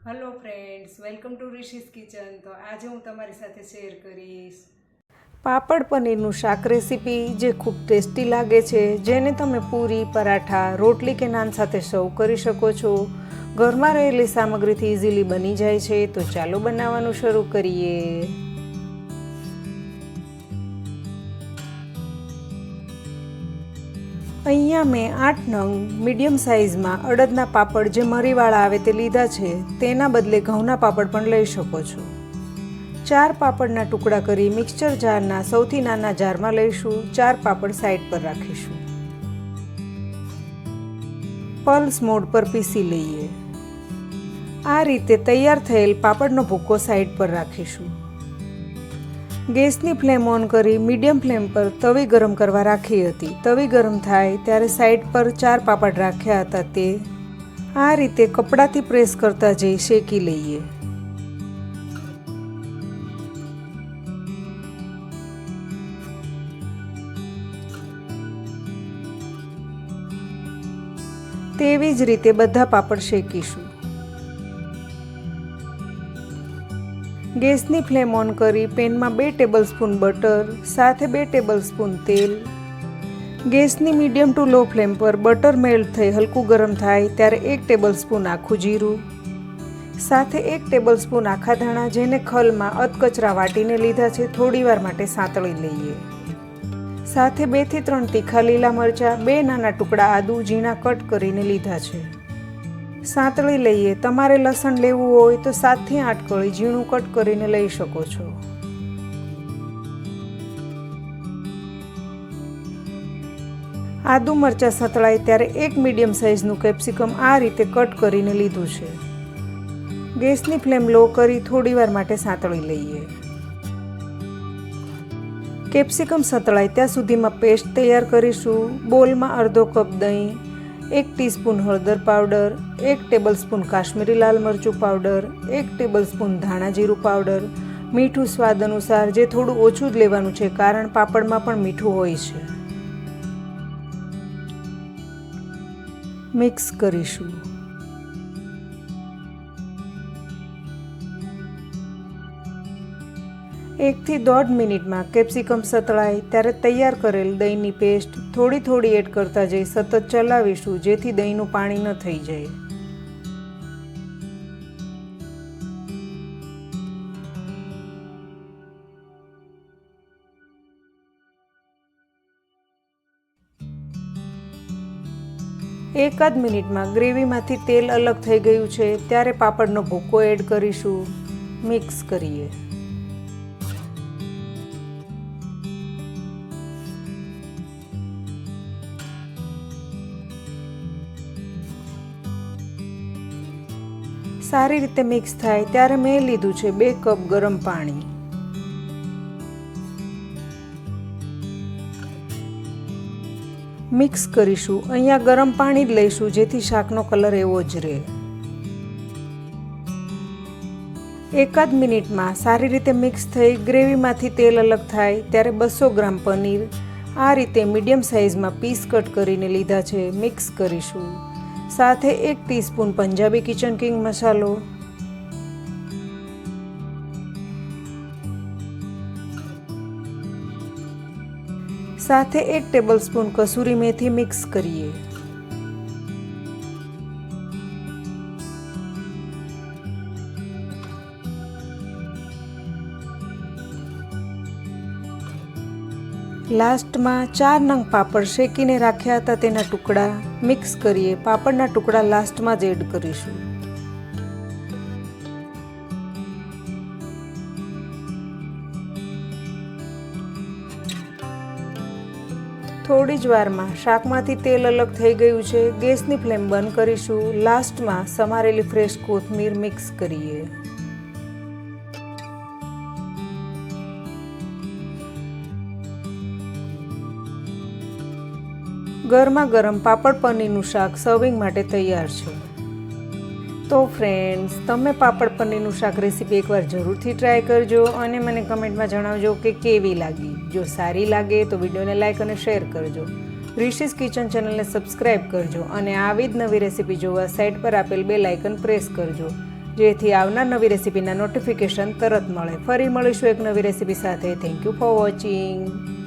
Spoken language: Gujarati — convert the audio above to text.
Hello friends, welcome to Rishi's kitchen. તો આજે હું તમારી સાથે શેર કરીશ પાપડ પનીરનું શાક રેસીપી, જે ખૂબ ટેસ્ટી લાગે છે, જેને તમે પૂરી, પરાઠા, રોટલી કે નાન સાથે સર્વ કરી શકો છો. ઘરમાં રહેલી સામગ્રીથી ઇઝીલી બની જાય છે. તો ચાલો બનાવવાનું શરૂ કરીએ. અહીંયા મેં 8 નંગ મીડિયમ સાઇઝમાં અડદના પાપડ જે મરીવાળા આવે તે લીધા છે. તેના બદલે ઘઉંના પાપડ પણ લઈ શકો છો. 4 પાપડના ટુકડા કરી મિક્સચર જારના સૌથી નાના જારમાં લઈશું. 4 પાપડ સાઈડ પર રાખીશું. પલ્સ મોડ પર પીસી લઈએ. આ રીતે તૈયાર થયેલ પાપડનો ભૂકો સાઈડ પર રાખીશું. ગેસની ફ્લેમ ઓન કરી મીડિયમ ફ્લેમ પર તવી ગરમ કરવા રાખી હતી. તવી ગરમ થાય ત્યારે સાઈડ પર 4 પાપડ રાખ્યા હતા તે આ રીતે કપડાથી પ્રેસ કરતા જઈ શેકી લઈએ. તેવી જ રીતે બધા પાપડ શેકીશું. ગેસની ફ્લેમ ઓન કરી પેનમાં 2 ટેબલસ્પૂન બટર સાથે 2 ટેબલસ્પૂન તેલ. ગેસની મીડિયમ ટુ લો ફ્લેમ પર બટર મેલ્ટ થઈ હલકું ગરમ થાય ત્યારે 1 ટેબલસ્પૂન આખું જીરું સાથે 1 ટેબલસ્પૂન આખા ધાણા, જેને ખલમાં અધકચરા વાટીને લીધા છે, થોડીવાર માટે સાંતળી લઈએ. સાથે 2 થી 3 તીખા લીલા મરચાં, 2 નાના ટુકડા આદુ ઝીણા કટ કરીને લીધા છે. સાંતળી લઈએ. તમારે લસણ લેવું હોય તો 7 થી 8 કળી ઝીણું કટ કરીને લઈ શકો છો. આદુ મરચાં સતળાય ત્યારે 1 મીડિયમ સાઇઝનું કેપ્સિકમ આ રીતે કટ કરીને લીધું છે. ગેસની ફ્લેમ લો કરી થોડીવાર માટે સાંતળી લઈએ. કેપ્સિકમ સતળાય ત્યાં સુધીમાં પેસ્ટ તૈયાર કરીશું. બોલમાં અડધો કપ દહીં, 1 ટીસ્પૂન હળદર પાવડર, 1 ટેબલસ્પૂન કાશ્મીરી લાલ મરચું પાવડર, 1 ટેબલસ્પૂન ધાણા જીરું પાવડર, મીઠું સ્વાદ અનુસાર, જે થોડું ઓછું જ લેવાનું છે કારણ પાપડમાં પણ મીઠું હોય છે. મિક્સ કરીશું. એકથી 1.5 મિનિટમાં કેપ્સિકમ સતળાય ત્યારે તૈયાર કરેલ દહીંની પેસ્ટ થોડી થોડી એડ કરતા જઈ સતત ચલાવીશું, જેથી દહીંનું પાણી ન થઈ જાય. એકાદ મિનિટમાં ગ્રેવીમાંથી તેલ અલગ થઈ ગયું છે ત્યારે પાપડનો ભૂકો એડ કરીશું. મિક્સ કરીએ. સારી રીતે મિક્સ થાય ત્યારે મેં લીધું છે 2 કપ ગરમ પાણી. મિક્સ કરીશું. અહીંયા ગરમ પાણી જ લઈશું, જેથી શાકનો કલર એવો જ રહે. એકાદ મિનિટમાં સારી રીતે મિક્સ થઈ ગ્રેવીમાંથી તેલ અલગ થાય ત્યારે 200 ગ્રામ પનીર આ રીતે મીડિયમ સાઇઝમાં પીસ કટ કરીને લીધા છે. મિક્સ કરીશું. સાથે 1 ટીસ્પૂન પંજાબી કિચન કિંગ મસાલો, સાથે 1 ટેબલસ્પૂન કસૂરી મેથી મિક્સ કરીએ. લાસ્ટમાં 4 નંગ પાપડ શેકીને રાખ્યા હતા તેના ટુકડા મિક્સ કરીએ. પાપડના ટુકડા લાસ્ટમાં જ એડ કરીશું. થોડી જ વારમાં શાકમાંથી તેલ અલગ થઈ ગયું છે. ગેસની ફ્લેમ બંધ કરીશું. લાસ્ટમાં સમારેલી ફ્રેશ કોથમીર મિક્સ કરીએ. ગરમા ગરમ પાપડ પનીરનું શાક સર્વિંગ માટે તૈયાર છે. તો ફ્રેન્ડ્સ, તમે પાપડ પનીરનું શાક રેસીપી એકવાર જરૂરથી ટ્રાય કરજો અને મને કમેન્ટમાં જણાવજો કે કેવી લાગી. જો સારી લાગે તો વિડીયોને લાઇક અને શેર કરજો. રિશીઝ કિચન ચેનલને સબસ્ક્રાઈબ કરજો અને આવી જ નવી રેસીપી જોવા સાઇડ પર આપેલ બેલ આઇકન પ્રેસ કરજો, જેથી આવનાર નવી રેસીપીના નોટિફિકેશન તરત મળે. ફરી મળીશું એક નવી રેસીપી સાથે. Thank you for watching.